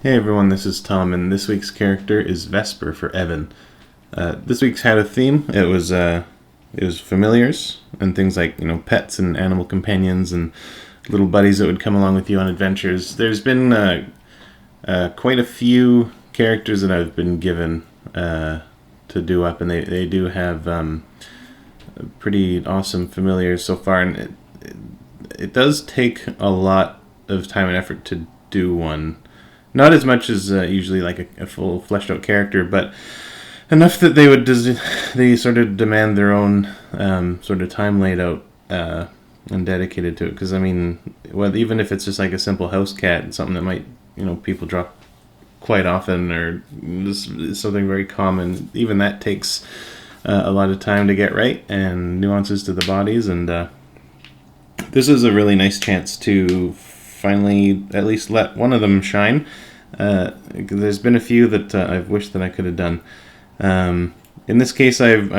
Hey everyone, this is Tom, and this week's character is Vesper for Evan. This week's had a theme. It was familiars and things like pets and animal companions and little buddies that would come along with you on adventures. There's been quite a few characters that I've been given to do up, and they do have pretty awesome familiars so far. And it does take a lot of time and effort to do one. Not as much as usually like a full fleshed out character, but enough that they sort of demand their own sort of time laid out and dedicated to it. Because even if it's just like a simple house cat, something that might people drop quite often, or this is something very common, even that takes a lot of time to get right and nuances to the bodies. And this is a really nice chance to finally at least let one of them shine. There's been a few that I've wished that I could have done. In this case, I've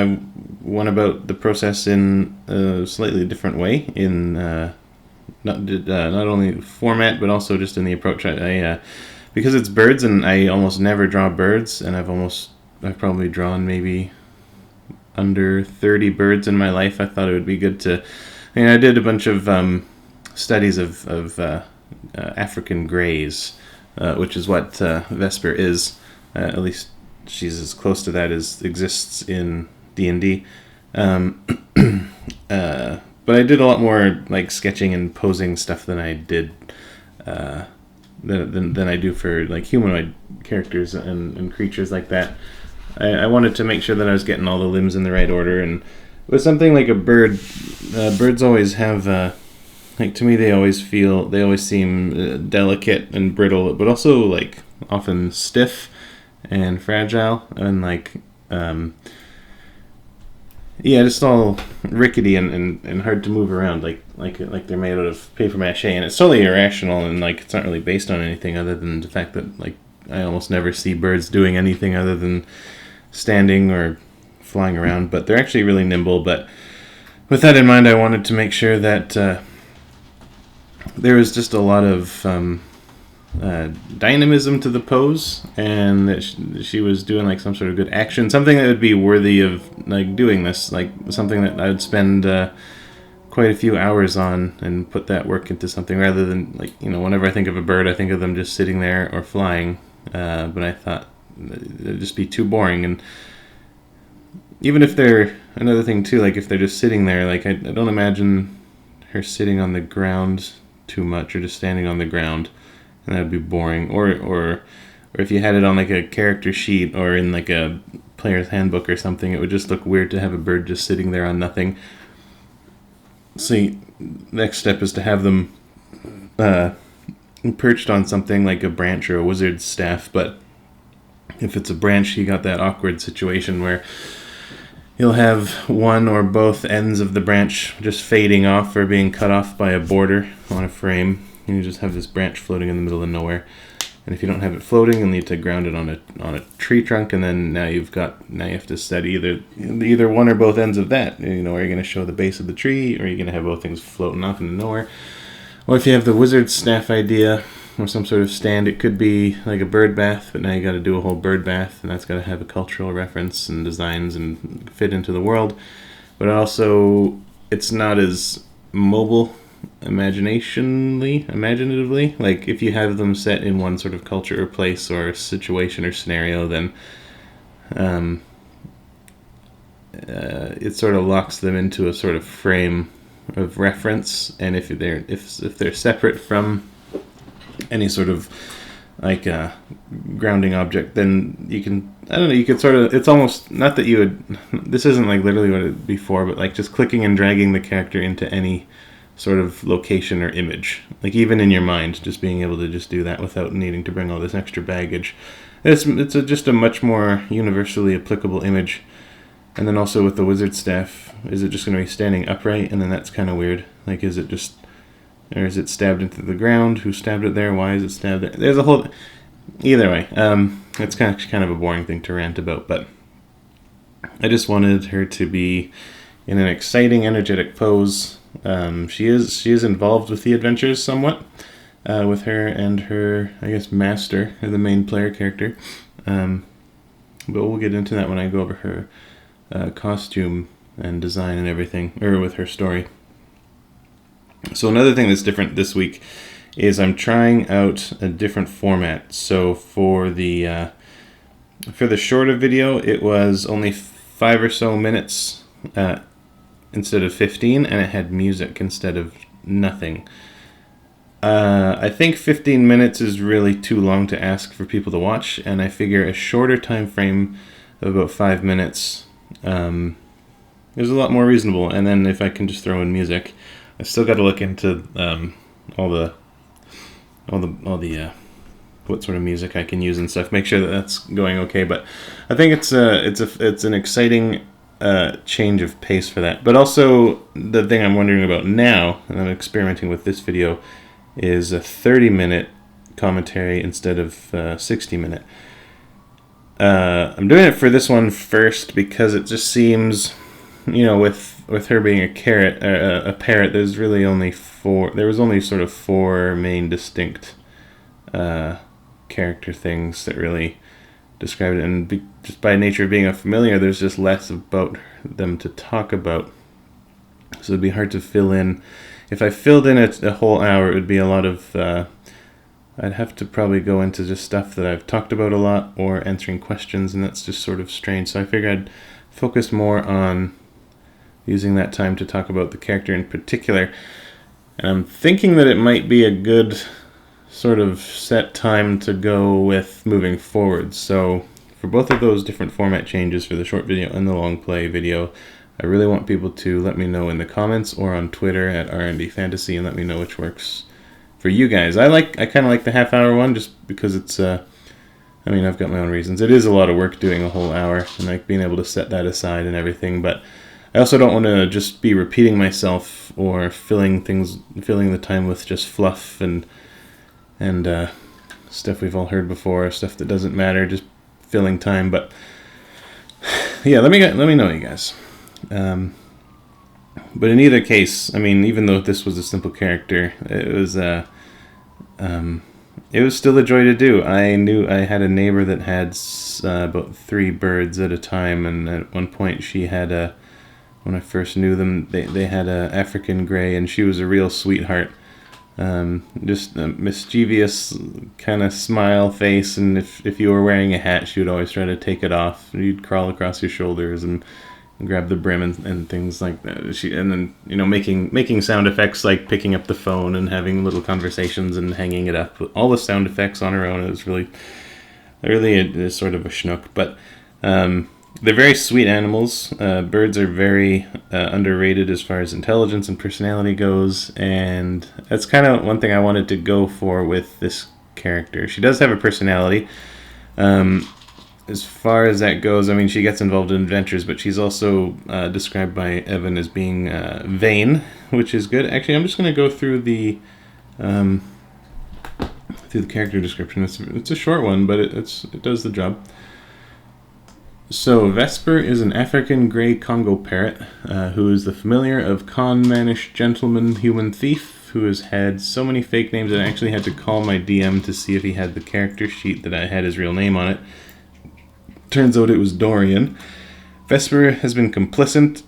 went about the process in a slightly different way, in not only format but also just in the approach. I because it's birds, and I almost never draw birds, and I've probably drawn maybe under 30 birds in my life. I thought it would be good to. I did a bunch of studies of African greys, which is what Vesper is. At least she's as close to that as exists in D&D. But I did a lot more like sketching and posing stuff than I did than I do for like humanoid characters and creatures like that. I wanted to make sure that I was getting all the limbs in the right order, and with something like a bird, birds always have, to me, they always seem delicate and brittle, but also like often stiff and fragile, and just all rickety and hard to move around, like they're made out of paper mache, and it's totally irrational, and it's not really based on anything other than the fact that I almost never see birds doing anything other than standing or flying around, but they're actually really nimble. But with that in mind, I wanted to make sure that there was just a lot of dynamism to the pose, and that she was doing some sort of good action, something that would be worthy of doing this, something that I would spend quite a few hours on and put that work into something, rather than whenever I think of a bird, I think of them just sitting there or flying. But I thought it'd just be too boring. And even if they're another thing too, if they're just sitting there, I don't imagine her sitting on the ground too much, or just standing on the ground, and that would be boring. Or if you had it on a character sheet or in a player's handbook or something, it would just look weird to have a bird just sitting there on nothing. So next step is to have them perched on something like a branch or a wizard's staff. But if it's a branch, you got that awkward situation where you'll have one or both ends of the branch just fading off or being cut off by a border on a frame, and you just have this branch floating in the middle of nowhere. And if you don't have it floating, you'll need to ground it on a tree trunk, and then now you have to set either one or both ends of that. Are you going to show the base of the tree, or are you going to have both things floating off into nowhere? Or if you have the wizard's staff idea, or some sort of stand, it could be like a bird bath, but now you got to do a whole bird bath, and that's got to have a cultural reference and designs and fit into the world. But also, it's not as mobile imaginatively. If you have them set in one sort of culture or place or situation or scenario, then it sort of locks them into a sort of frame of reference. And if they're separate from any sort of grounding object, then you could sort of, it's almost not that you would, this isn't literally what it'd be for, but just clicking and dragging the character into any sort of location or image, even in your mind, just being able to just do that without needing to bring all this extra baggage. It's just a much more universally applicable image. And then also with the wizard staff, is it just going to be standing upright? And then that's kind of weird. Is it just, or is it stabbed into the ground? Who stabbed it there? Why is it stabbed there? There's a whole, either way, it's kind of a boring thing to rant about, but I just wanted her to be in an exciting, energetic pose. She is involved with the adventures somewhat. with her and her, I guess, master, or the main player character. But we'll get into that when I go over her costume and design and everything, or with her story. So another thing that's different this week is I'm trying out a different format. So for the shorter video, it was only 5 or so minutes instead of 15, and it had music instead of nothing. I think 15 minutes is really too long to ask for people to watch, and I figure a shorter time frame of about 5 minutes is a lot more reasonable. And then if I can just throw in music, I still got to look into all the what sort of music I can use and stuff. Make sure that that's going okay. But I think it's an exciting change of pace for that. But also the thing I'm wondering about now, and I'm experimenting with this video, is a 30-minute commentary instead of 60-minute. I'm doing it for this one first because it just seems, with her being a parrot, there's really only sort of 4 main distinct character things that really describe it, and just by nature of being a familiar, there's just less about them to talk about. So it'd be hard to fill in. If I filled in a whole hour, it would be a lot of. I'd have to probably go into just stuff that I've talked about a lot, or answering questions, and that's just sort of strange. So I figured I'd focus more on using that time to talk about the character in particular. And I'm thinking that it might be a good sort of set time to go with moving forward. So for both of those different format changes, for the short video and the long play video, I really want people to let me know in the comments or on Twitter at R&D Fantasy, and let me know which works for you guys. I kind of like the half-hour one just because it's I've got my own reasons. It is a lot of work doing a whole hour, and like being able to set that aside and everything, but I also don't want to just be repeating myself or filling the time with just fluff and stuff we've all heard before, stuff that doesn't matter, just filling time. But yeah, let me know, you guys. But in either case, even though this was a simple character, it was still a joy to do. I knew I had a neighbor that had about 3 birds at a time, and at one point she had when I first knew them, they had a African gray, and she was a real sweetheart. Just a mischievous kind of smile face, and if you were wearing a hat, she would always try to take it off. You'd crawl across your shoulders and grab the brim and things like that. And then making sound effects like picking up the phone and having little conversations and hanging it up. All the sound effects on her own. It was really a sort of a schnook. But they're very sweet animals. Birds are very underrated as far as intelligence and personality goes, and that's kind of one thing I wanted to go for with this character. She does have a personality. As far as that goes, she gets involved in adventures, but she's also described by Evan as being vain, which is good. Actually, I'm just going to go through the character description. It's a short one, but it does the job. So Vesper is an African grey Congo parrot who is the familiar of con-mannish gentleman human thief who has had so many fake names that I actually had to call my DM to see if he had the character sheet that I had his real name on it. Turns out it was Dorian. Vesper has been complicit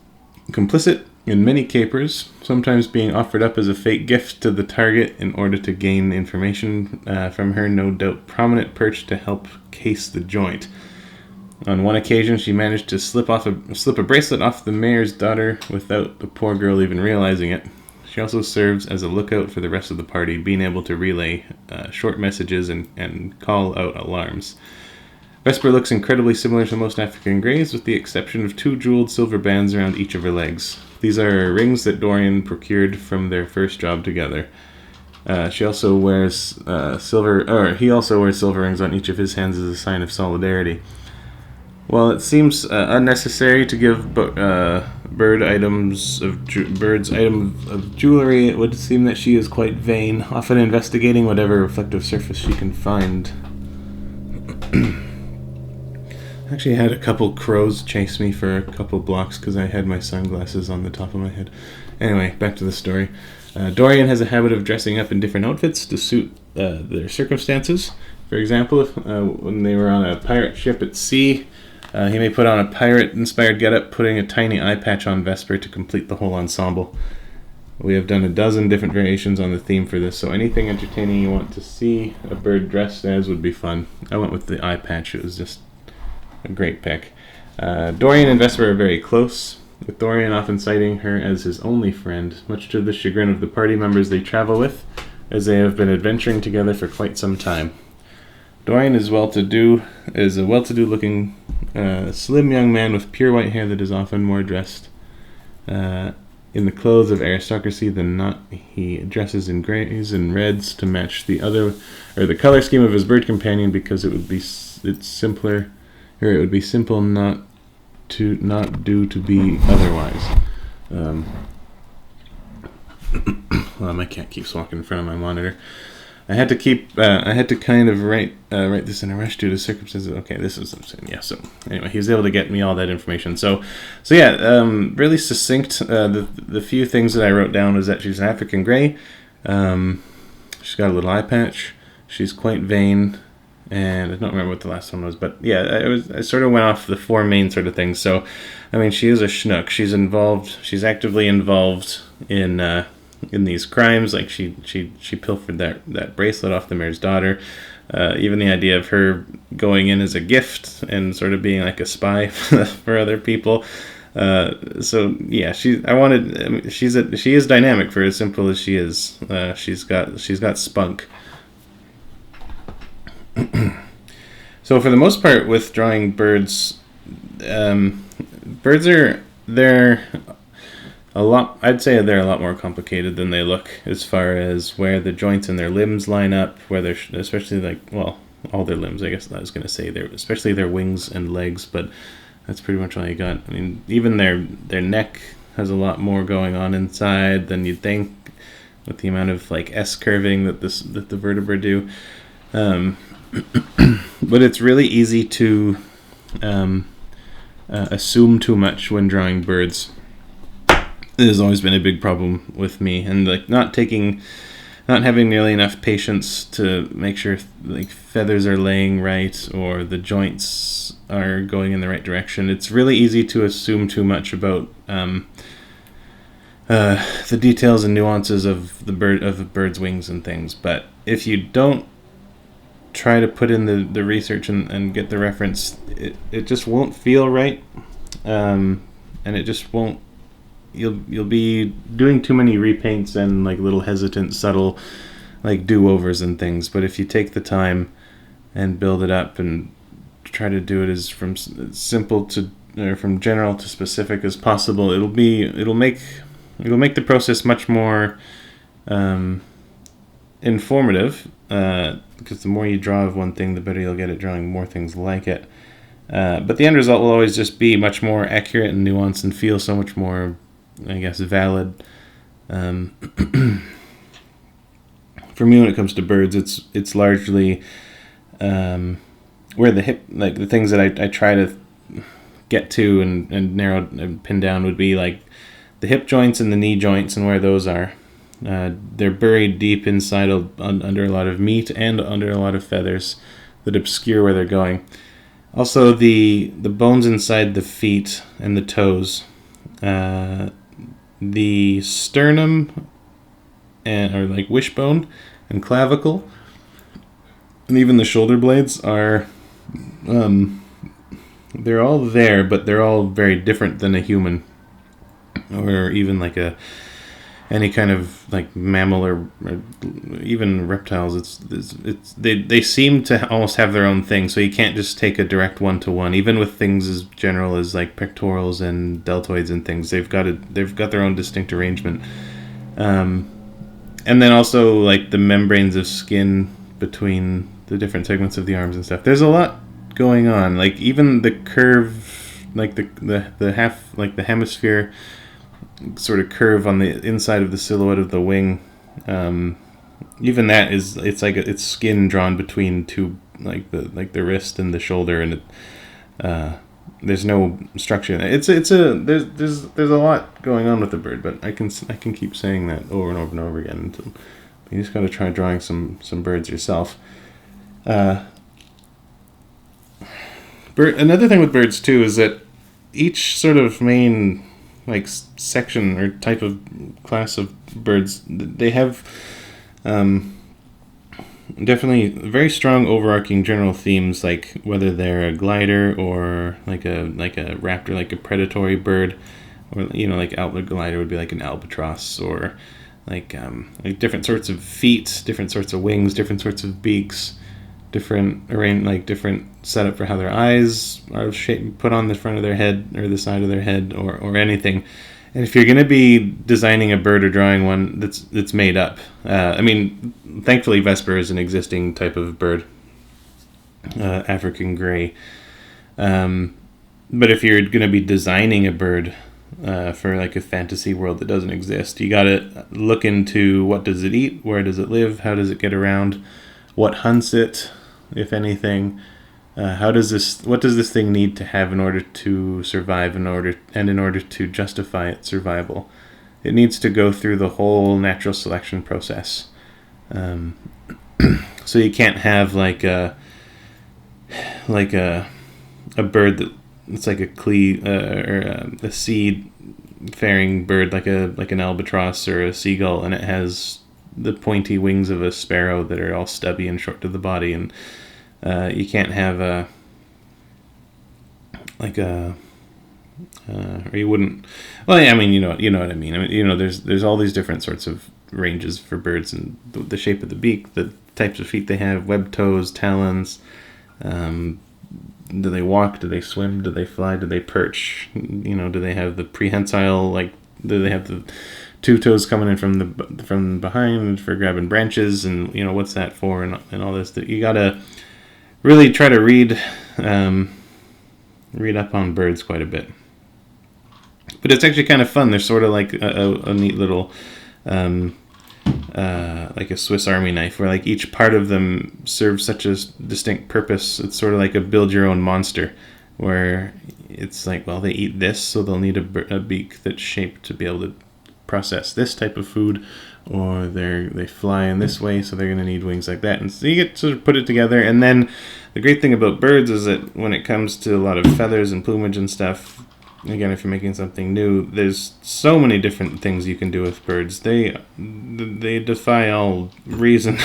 in many capers, sometimes being offered up as a fake gift to the target in order to gain information from her no doubt prominent perch to help case the joint. On one occasion, she managed to slip a bracelet off the mayor's daughter without the poor girl even realizing it. She also serves as a lookout for the rest of the party, being able to relay short messages and call out alarms. Vesper looks incredibly similar to most African greys, with the exception of 2 jeweled silver bands around each of her legs. These are rings that Dorian procured from their first job together. He also wears silver rings on each of his hands as a sign of solidarity. While it seems unnecessary to give birds items of jewelry, it would seem that she is quite vain, often investigating whatever reflective surface she can find. I actually had a couple crows chase me for a couple blocks because I had my sunglasses on the top of my head. Anyway, back to the story. Dorian has a habit of dressing up in different outfits to suit their circumstances. For example, when they were on a pirate ship at sea, he may put on a pirate-inspired getup, putting a tiny eye patch on Vesper to complete the whole ensemble. We have done a dozen different variations on the theme for this, so anything entertaining you want to see a bird dressed as would be fun. I went with the eye patch. It was just a great pick. Dorian and Vesper are very close, with Dorian often citing her as his only friend, much to the chagrin of the party members they travel with, as they have been adventuring together for quite some time. Dorian is a well-to-do looking, slim young man with pure white hair that is often more dressed in the clothes of aristocracy than not. He dresses in grays and reds to match the color scheme of his bird companion, because it would be simple not to be otherwise. My cat keeps walking in front of my monitor. I had to kind of write this in a rush due to circumstances. Okay, this is yeah. So anyway, he was able to get me all that information. So yeah, really succinct. The few things that I wrote down was that she's an African grey. She's got a little eye patch. She's quite vain, and I don't remember what the last one was, but yeah, I sort of went off the four main sort of things. So, I mean, she is a schnook. She's involved. She's actively involved in these crimes. Like she pilfered that bracelet off the mayor's daughter. Even the idea of her going in as a gift and sort of being like a spy for other people. So yeah, she is dynamic for as simple as she is. She's got spunk. So for the most part, with drawing birds, I'd say they're a lot more complicated than they look, as far as where the joints in their limbs line up, especially all their limbs, I guess I was going to say, especially their wings and legs, but that's pretty much all you got. I mean, even their neck has a lot more going on inside than you'd think, with the amount of S-curving that the vertebrae do. But it's really easy to assume too much when drawing birds. It has always been a big problem with me, and not having nearly enough patience to make sure feathers are laying right or the joints are going in the right direction. It's really easy to assume too much about the details and nuances of the bird's wings and things. But if you don't try to put in the research and get the reference, it just won't feel right, and it just won't. You'll be doing too many repaints and little hesitant, subtle do-overs and things. But if you take the time and build it up and try to do it as from simple to from general to specific as possible, it'll make the process much more informative. Because the more you draw of one thing, the better you'll get at drawing more things like it. But the end result will always just be much more accurate and nuanced and feel so much more, I guess, valid. For me, when it comes to birds, it's largely where the hip, the things that I try to get to and narrow and pin down would be the hip joints and the knee joints and where those are. They're buried deep inside under a lot of meat and under a lot of feathers that obscure where they're going. Also, the bones inside the feet and the toes, the sternum or wishbone and clavicle, and even the shoulder blades are they're all there, but they're all very different than a human, or even any kind of mammal or even reptiles. They seem to almost have their own thing, so you can't just take a direct one-to-one. Even with things as general as pectorals and deltoids and things, they've got their own distinct arrangement. And then also the membranes of skin between the different segments of the arms and stuff. There's a lot going on. Even the curve, the half, the hemisphere sort of curve on the inside of the silhouette of the wing, even that is, it's skin drawn between two, the wrist and the shoulder, and there's no structure. There's a lot going on with the bird, but I can keep saying that over and over and over again. Until you just got to try drawing some birds yourself. Another thing with birds too is that each sort of main like section or type of class of birds, they have definitely very strong overarching general themes, like whether they're a glider or like a raptor, like a predatory bird, or like glider would be like an albatross, or like different sorts of feet, different sorts of wings, different sorts of beaks, different setup for how their eyes are put on the front of their head or the side of their head, or anything. And if you're going to be designing a bird or drawing one that's made up, thankfully Vesper is an existing type of bird, African gray. But if you're going to be designing a bird for like a fantasy world that doesn't exist, you got to look into what does it eat, where does it live, how does it get around, what hunts it, if anything. What does this thing need to have in order to survive, in order to justify its survival? It needs to go through the whole natural selection process. So you can't have like a bird that's like a seed faring bird, like an albatross or a seagull, and it has the pointy wings of a sparrow that are all stubby and short to the body, and you can't have or you wouldn't. Well, yeah, you know what I mean. There's all these different sorts of ranges for birds, and the shape of the beak, the types of feet they have, webbed toes, talons. Do they walk? Do they swim? Do they fly? Do they perch? Do they have the prehensile? Like, do they have the two toes coming in from behind for grabbing branches? And what's that for? And all this. That you gotta really try to read up on birds quite a bit. But it's actually kind of fun. They're sort of like a neat little like a Swiss Army knife, where like each part of them serves such a distinct purpose. It's sort of like a build your own monster, where it's like, well, they eat this, so they'll need a beak that's shaped to be able to process this type of food, or they fly in this way, so they're going to need wings like that. And so you get to sort of put it together. And then the great thing about birds is that when it comes to a lot of feathers and plumage and stuff, again, if you're making something new, there's so many different things you can do with birds. They defy all reason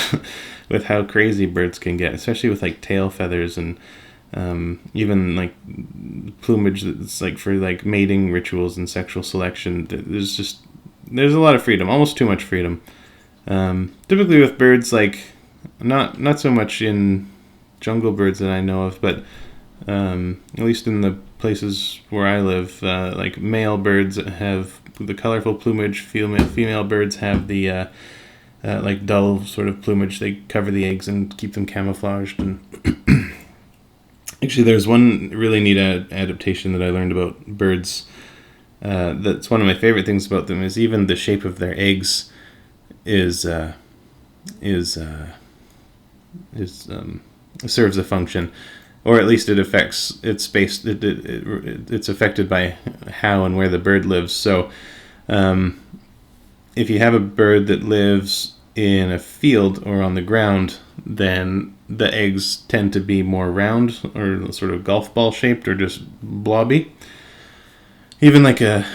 with how crazy birds can get, especially with like tail feathers and even like plumage that's like for like mating rituals and sexual selection. There's a lot of freedom, almost too much freedom. Typically with birds, like not so much in jungle birds that I know of, but at least in the places where I live, like male birds have the colorful plumage, female birds have the like dull sort of plumage. They cover the eggs and keep them camouflaged. And actually, there's one really neat adaptation that I learned about birds. That's one of my favorite things about them, is even the shape of their eggs serves a function, or at least it affects its space. It's affected by how and where the bird lives. So, if you have a bird that lives in a field or on the ground, then the eggs tend to be more round or sort of golf ball shaped or just blobby. Even like a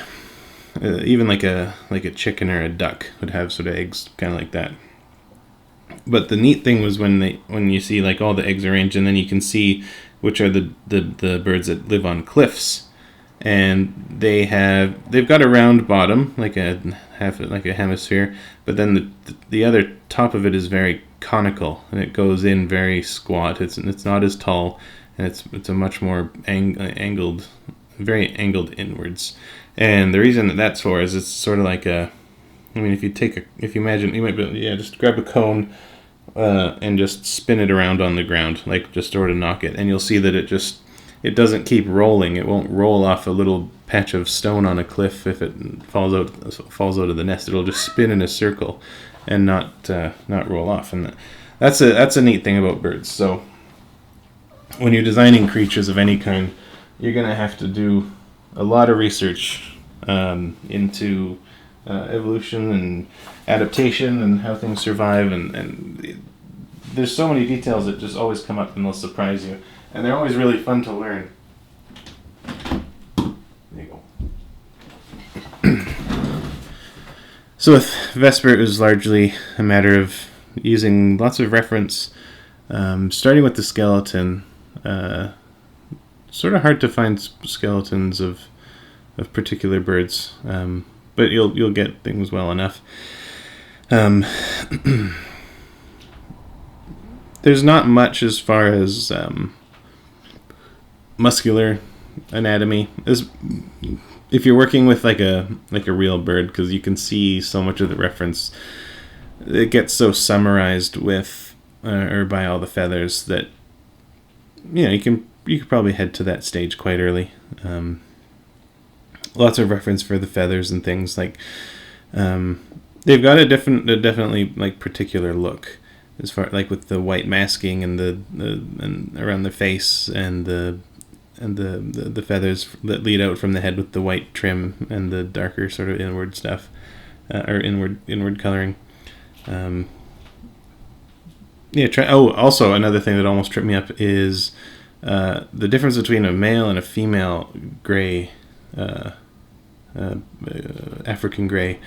chicken or a duck would have sort of eggs kind of like that. But the neat thing was when you see like all the eggs arranged, and then you can see which are the birds that live on cliffs, and they've got a round bottom, like a hemisphere, but then the other top of it is very conical, and it goes in very squat. It's not as tall, and it's a much more angled, very angled inwards. And the reason that's for is it's sort of like if you imagine, you might be just grab a cone and just spin it around on the ground, like just sort of knock it, and you'll see that it doesn't keep rolling. It won't roll off a little patch of stone on a cliff if it falls out of the nest. It'll just spin in a circle and not roll off. And that's a neat thing about birds. So when you're designing creatures of any kind, you're going to have to do a lot of research into evolution and adaptation and how things survive, and there's so many details that just always come up and they'll surprise you, and they're always really fun to learn. There you go. So with Vesper, it was largely a matter of using lots of reference, starting with the skeleton. Sort of hard to find skeletons of particular birds, but you'll get things well enough. There's not much as far as muscular anatomy. If you're working with like a real bird, because you can see so much of the reference, it gets so summarized with or by all the feathers that you could probably head to that stage quite early. Lots of reference for the feathers and things like they've got a definitely like particular look, as far like with the white masking and and around the face and the feathers that lead out from the head with the white trim and the darker sort of inward stuff, or inward coloring. Also another thing that almost tripped me up is the difference between a male and a female gray, African gray.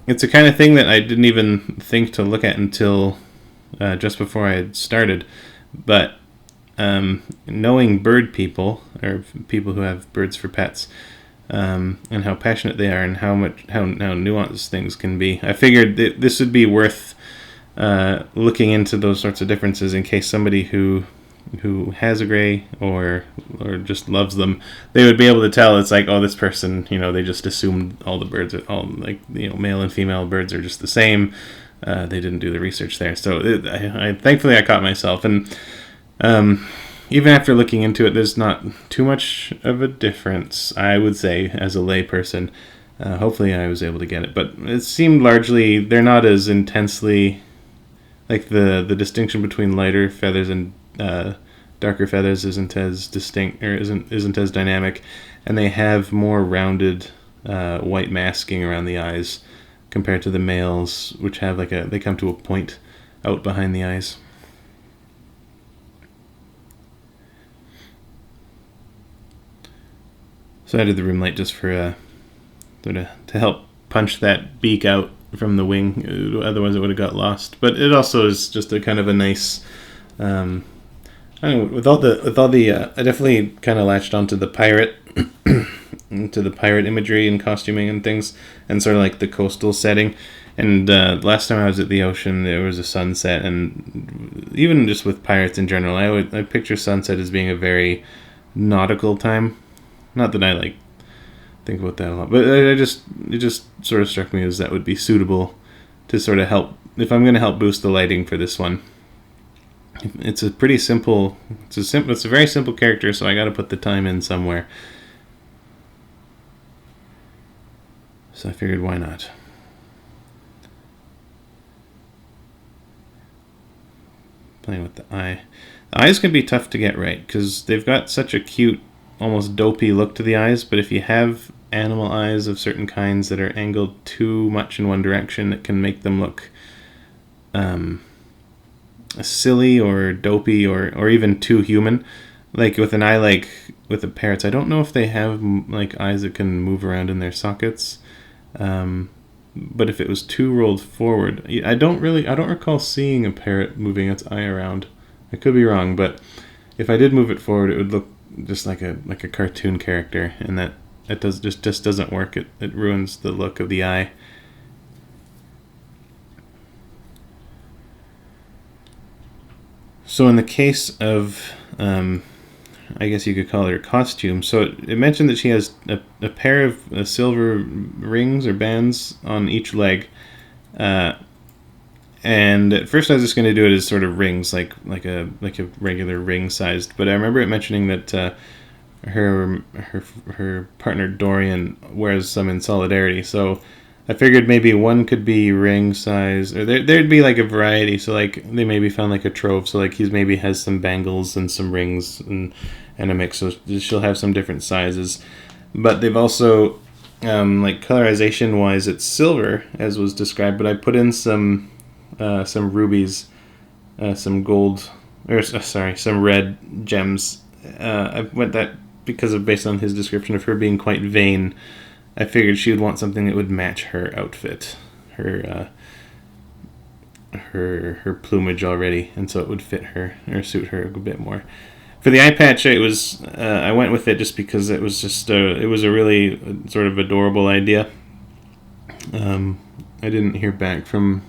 It's a kind of thing that I didn't even think to look at until just before I had started. But knowing bird people, or people who have birds for pets, and how passionate they are and how nuanced things can be, I figured that this would be worth looking into those sorts of differences in case somebody who has a gray or just loves them, they would be able to tell. It's like, oh, this person, they just assumed all the birds are all like, male and female birds are just the same. They didn't do the research there. So thankfully I caught myself, and even after looking into it, there's not too much of a difference, I would say, as a lay person. Hopefully I was able to get it, but it seemed largely they're not as intensely, like the distinction between lighter feathers and darker feathers isn't as distinct, or isn't as dynamic, and they have more rounded white masking around the eyes compared to the males, which have they come to a point out behind the eyes. So I did the room light just for to help punch that beak out from the wing. Otherwise it would have got lost. But it also is just a kind of a nice. I don't know, with all the I definitely kind of latched onto the pirate, to the pirate imagery and costuming and things, and sort of like the coastal setting. And last time I was at the ocean, there was a sunset, and even just with pirates in general, I picture sunset as being a very nautical time. Not that I think about that a lot, but it just sort of struck me as that would be suitable to sort of help if I'm going to help boost the lighting for this one. It's a very simple character, so I got to put the time in somewhere. So I figured, why not? Playing with the eye. The eyes can be tough to get right because they've got such a cute, almost dopey look to the eyes, but if you have animal eyes of certain kinds that are angled too much in one direction, it can make them look silly or dopey or even too human. Like with an eye like with the parrots, I don't know if they have like eyes that can move around in their sockets, but if it was too rolled forward, I don't recall seeing a parrot moving its eye around. I could be wrong, but if I did move it forward, it would look just like a cartoon character, and that just doesn't work. It ruins the look of the eye. So in the case of, I guess you could call it her costume, so it mentioned that she has a pair of silver rings or bands on each leg, and at first I was just going to do it as sort of rings, like a regular ring sized. But I remember it mentioning that her partner Dorian wears some in solidarity. So I figured maybe one could be ring size, or there'd be like a variety. So like they maybe found like a trove. So like he's maybe has some bangles and some rings and a mix. So she'll have some different sizes. But they've also like colorization wise, it's silver as was described. But I put in some rubies, some gold, or sorry, some red gems. I went that because of based on his description of her being quite vain. I figured she would want something that would match her outfit, her plumage already, and so it would fit her or suit her a bit more. For the eye patch, I went with it just because it was it was a really sort of adorable idea. I didn't hear back from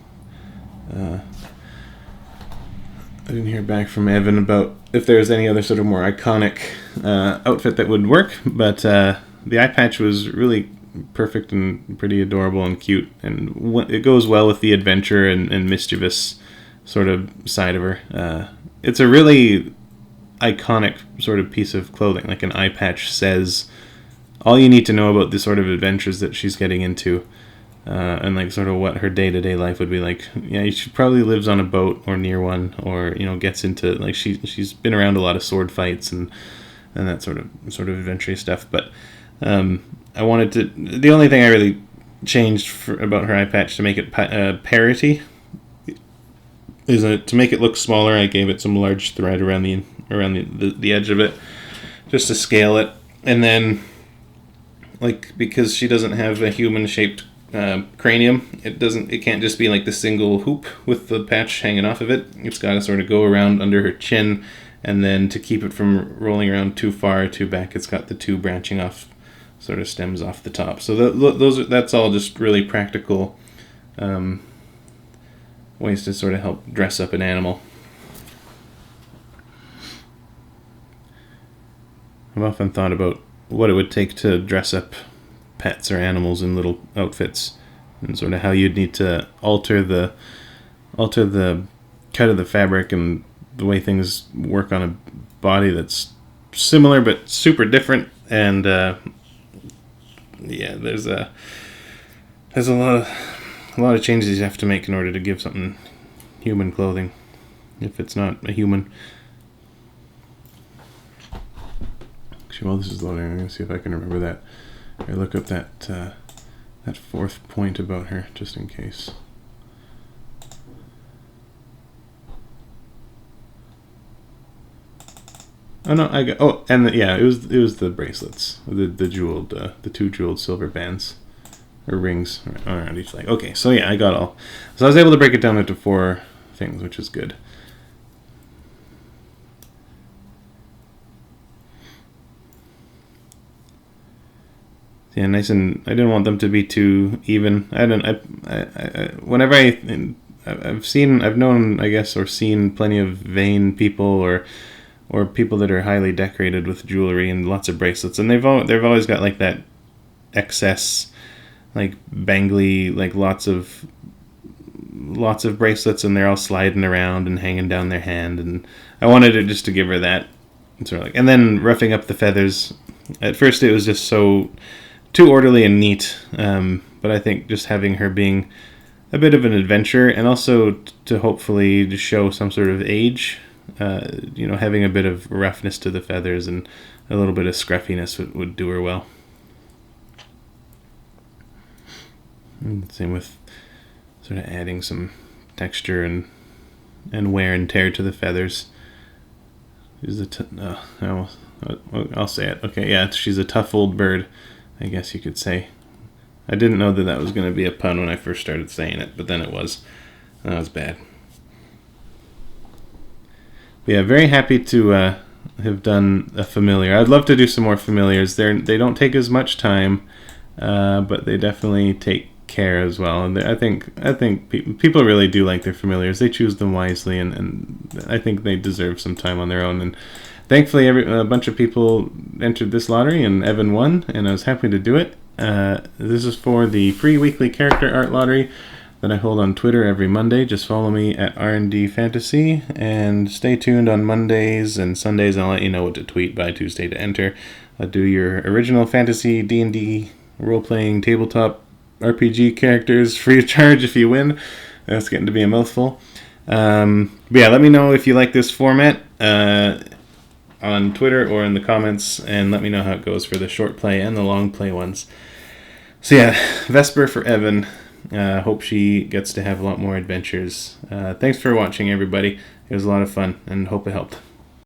Evan about if there was any other sort of more iconic outfit that would work, but the eye patch was really perfect and pretty adorable and cute, and it goes well with the adventure and mischievous sort of side of her. It's a really iconic sort of piece of clothing. Like an eye patch says all you need to know about the sort of adventures that she's getting into, and like sort of what her day-to-day life would be like. Yeah, she probably lives on a boat or near one, or gets into like she's been around a lot of sword fights and that sort of adventurous stuff. But I wanted to. The only thing I really changed about her eye patch to make it parity is that to make it look smaller, I gave it some large thread around the edge of it, just to scale it. And then, like, because she doesn't have a human-shaped cranium, it can't just be like the single hoop with the patch hanging off of it. It's got to sort of go around under her chin, and then to keep it from rolling around too far or too back, it's got the two branching off sort of stems off the top. So that's all just really practical ways to sort of help dress up an animal. I've often thought about what it would take to dress up pets or animals in little outfits, and sort of how you'd need to alter the cut of the fabric and the way things work on a body that's similar but super different. And yeah, there's a lot of changes you have to make in order to give something human clothing if it's not a human. Actually, while this is loading, I'm going to see if I can remember that. I look up that fourth point about her just in case. Oh no, it was the bracelets, the jeweled, the two jeweled silver bands, or rings around each leg. Okay, so yeah, I got all. So I was able to break it down into 4 things, which is good. Yeah, nice, and I didn't want them to be too even. Whenever I've known, I guess, or seen plenty of vain people or people that are highly decorated with jewelry and lots of bracelets, and they've always got like that excess, like bangly, like lots of bracelets, and they're all sliding around and hanging down their hand. And I wanted it just to give her that sort of like, and then roughing up the feathers. At first, it was just so too orderly and neat, but I think just having her being a bit of an adventure, and also to hopefully to show some sort of age. Having a bit of roughness to the feathers and a little bit of scruffiness would do her well. And same with sort of adding some texture and wear and tear to the feathers. I'll say it. Okay, yeah, she's a tough old bird, I guess you could say. I didn't know that was going to be a pun when I first started saying it, but then it was. That was bad. Yeah, very happy to have done a familiar. I'd love to do some more familiars. They don't take as much time, but they definitely take care as well. And I think people really do like their familiars. They choose them wisely, and I think they deserve some time on their own. And thankfully, a bunch of people entered this lottery, and Evan won, and I was happy to do it. This is for the free weekly character art lottery that I hold on Twitter every Monday. Just follow me at R&D Fantasy, and stay tuned on Mondays and Sundays. I'll let you know what to tweet by Tuesday to enter. I'll do your original fantasy D&D role-playing tabletop RPG characters free of charge if you win. That's getting to be a mouthful. But yeah, let me know if you like this format on Twitter or in the comments, and let me know how it goes for the short play and the long play ones. So yeah, Vesper for Evan. Hope she gets to have a lot more adventures. Thanks for watching, everybody. It was a lot of fun, and hope it helped.